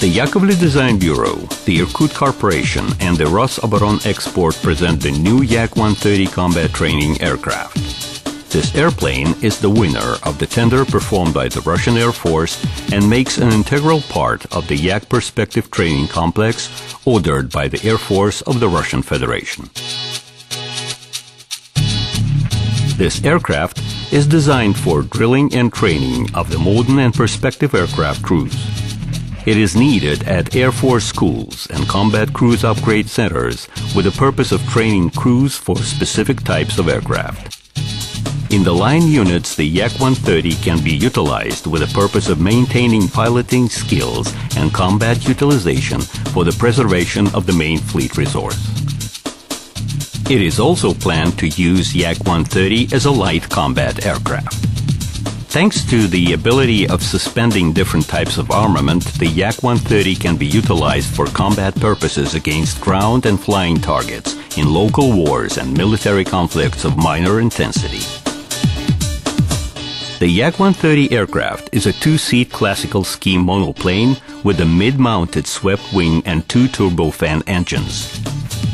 The Yakovley Design Bureau, the Irkut Corporation, and the Rosoboron Export present the new Yak-130 combat training aircraft. This airplane is the winner of the tender performed by the Russian Air Force and makes an integral part of the Yak Perspective Training Complex ordered by the Air Force of the Russian Federation. This aircraft is designed for drilling and training of the modern and perspective aircraft crews. It is needed at Air Force schools and combat cruise upgrade centers with the purpose of training crews for specific types of aircraft. In the line units, the Yak-130 can be utilized with the purpose of maintaining piloting skills and combat utilization for the preservation of the main fleet resource. It is also planned to use Yak-130 as a light combat aircraft. Thanks to the ability of suspending different types of armament, the Yak-130 can be utilized for combat purposes against ground and flying targets in local wars and military conflicts of minor intensity. The Yak-130 aircraft is a two-seat classical scheme monoplane with a mid-mounted swept wing and two turbofan engines.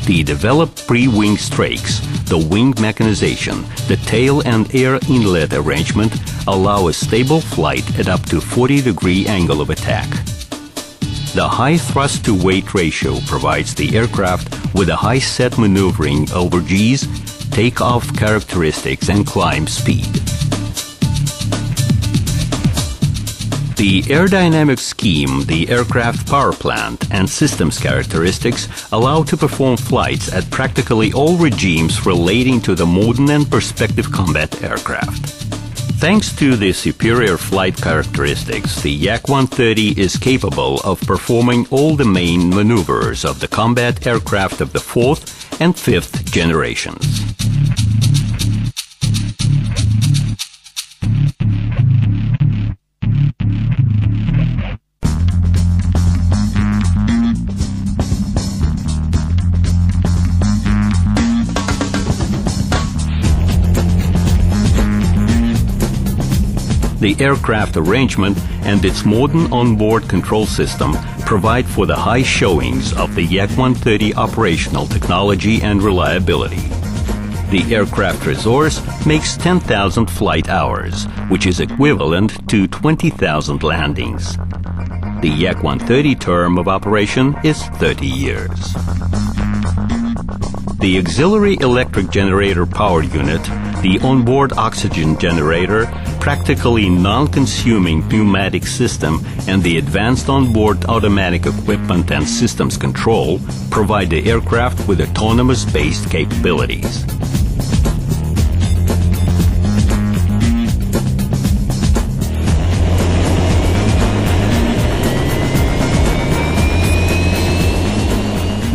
The developed pre-wing strakes, the wing mechanization, the tail and air inlet arrangement allow a stable flight at up to 40-degree angle of attack. The high thrust-to-weight ratio provides the aircraft with a high set maneuvering over G's, takeoff characteristics, and climb speed. The aerodynamic scheme, the aircraft power plant, and systems characteristics allow to perform flights at practically all regimes relating to the modern and perspective combat aircraft. Thanks to the superior flight characteristics, the Yak-130 is capable of performing all the main maneuvers of the combat aircraft of the 4th and 5th generations. The aircraft arrangement and its modern onboard control system provide for the high showings of the Yak-130 operational technology and reliability. The aircraft resource makes 10,000 flight hours, which is equivalent to 20,000 landings. The Yak-130 term of operation is 30 years. The auxiliary electric generator power unit, the onboard oxygen generator, practically non-consuming pneumatic system, and the advanced onboard automatic equipment and systems control provide the aircraft with autonomous-based capabilities.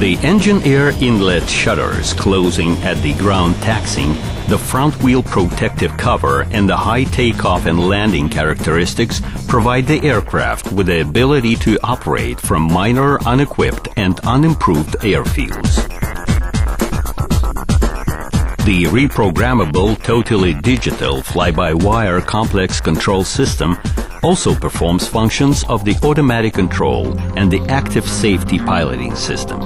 The engine air inlet shutters closing at the ground taxing, the front wheel protective cover, and the high takeoff and landing characteristics provide the aircraft with the ability to operate from minor, unequipped, and unimproved airfields. The reprogrammable, totally digital fly-by-wire complex control system also performs functions of the automatic control and the active safety piloting system.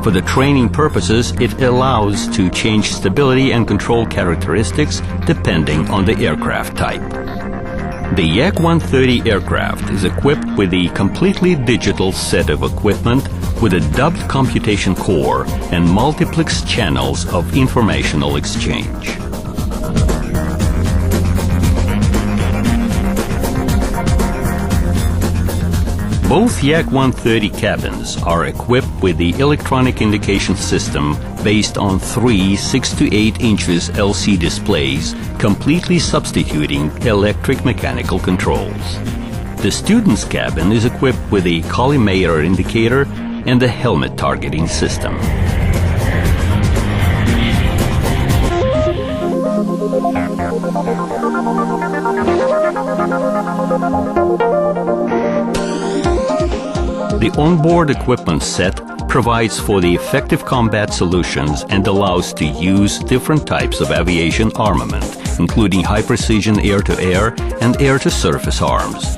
For the training purposes, it allows to change stability and control characteristics depending on the aircraft type. The Yak-130 aircraft is equipped with a completely digital set of equipment with a dubbed computation core and multiplex channels of informational exchange. Both Yak-130 cabins are equipped with the electronic indication system based on three 6 to 8 inches LC displays, completely substituting electric mechanical controls. The student's cabin is equipped with a collimator indicator and a helmet targeting system. The onboard equipment set provides for the effective combat solutions and allows to use different types of aviation armament, including high-precision air-to-air and air-to-surface arms.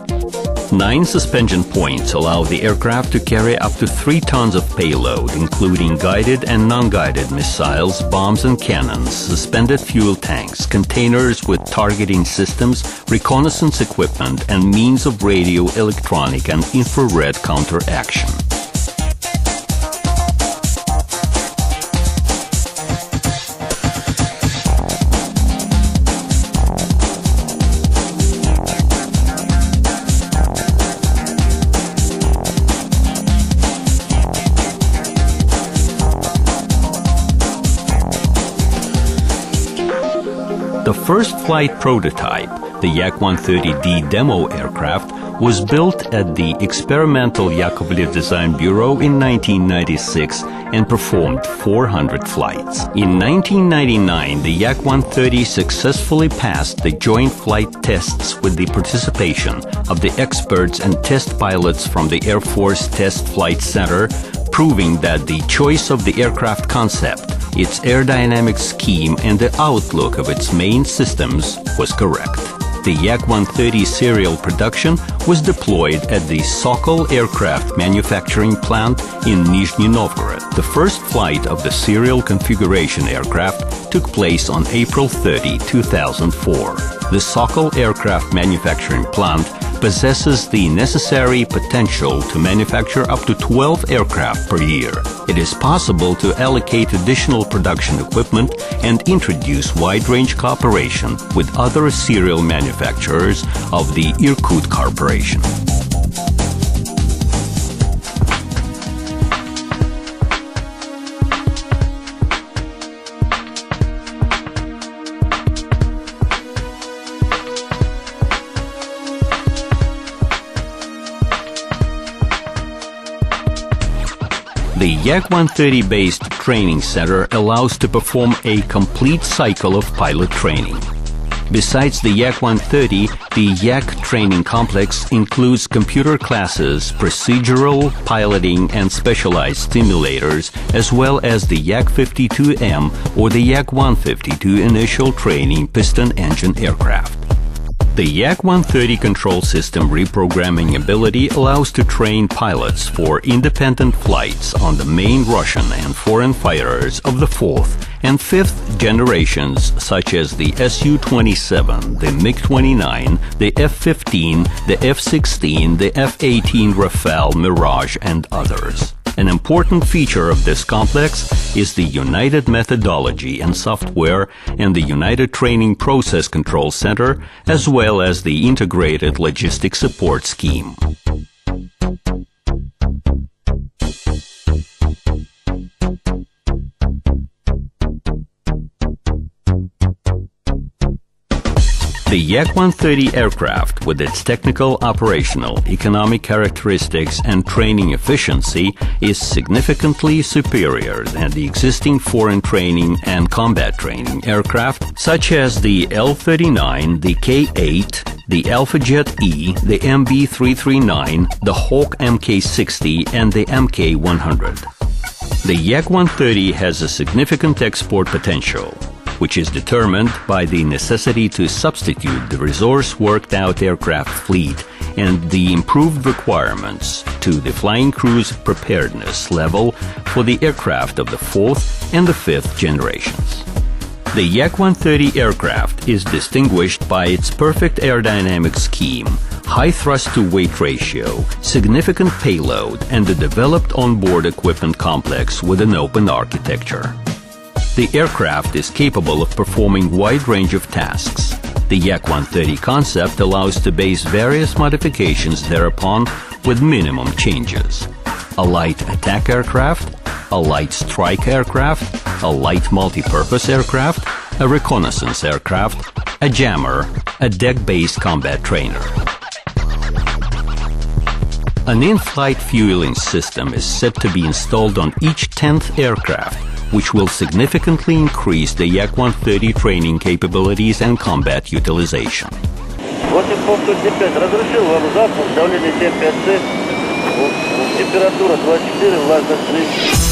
9 suspension points allow the aircraft to carry up to 3 tons of payload, including guided and non-guided missiles, bombs and cannons, suspended fuel tanks, containers with targeting systems, reconnaissance equipment, and means of radio, electronic, and infrared counteraction. The first flight prototype, the Yak-130D demo aircraft, was built at the Experimental Yakovlev Design Bureau in 1996 and performed 400 flights. In 1999, the Yak-130 successfully passed the joint flight tests with the participation of the experts and test pilots from the Air Force Test Flight Center, proving that the choice of the aircraft concept, its aerodynamic scheme, and the outlook of its main systems was correct. The Yak-130 serial production was deployed at the Sokol aircraft manufacturing plant in Nizhny Novgorod. The first flight of the serial configuration aircraft took place on April 30, 2004. The Sokol aircraft manufacturing plant possesses the necessary potential to manufacture up to 12 aircraft per year. It is possible to allocate additional production equipment and introduce wide-range cooperation with other serial manufacturers of the Irkut Corporation. The Yak-130-based training center allows to perform a complete cycle of pilot training. Besides the Yak-130, the Yak training complex includes computer classes, procedural, piloting, and specialized simulators, as well as the Yak-52M or the Yak-152 initial training piston engine aircraft. The Yak-130 control system reprogramming ability allows to train pilots for independent flights on the main Russian and foreign fighters of the 4th and 5th generations, such as the Su-27, the MiG-29, the F-15, the F-16, the F-18 Rafale, Mirage, and others. An important feature of this complex is the united methodology and software and the United Training Process Control Center, as well as the integrated logistics support scheme. The Yak-130 aircraft, with its technical, operational, economic characteristics and training efficiency, is significantly superior than the existing foreign training and combat training aircraft, such as the L-39, the K-8, the Alpha Jet E, the MB-339, the Hawk Mk-60, and the Mk-100. The Yak-130 has a significant export potential, which is determined by the necessity to substitute the resource-worked-out aircraft fleet and the improved requirements to the flying crew's preparedness level for the aircraft of the 4th and the 5th generations. The Yak-130 aircraft is distinguished by its perfect aerodynamic scheme, high thrust-to-weight ratio, significant payload, and a developed onboard equipment complex with an open architecture. The aircraft is capable of performing a wide range of tasks. The Yak-130 concept allows to base various modifications thereupon with minimum changes. A light attack aircraft, a light strike aircraft, a light multi-purpose aircraft, a reconnaissance aircraft, a jammer, a deck-based combat trainer. An in-flight fueling system is set to be installed on each 10th aircraft, which will significantly increase the Yak-130 training capabilities and combat utilization. Разрешил вам запуск, давление 7,5C, температура 24, влажность 30.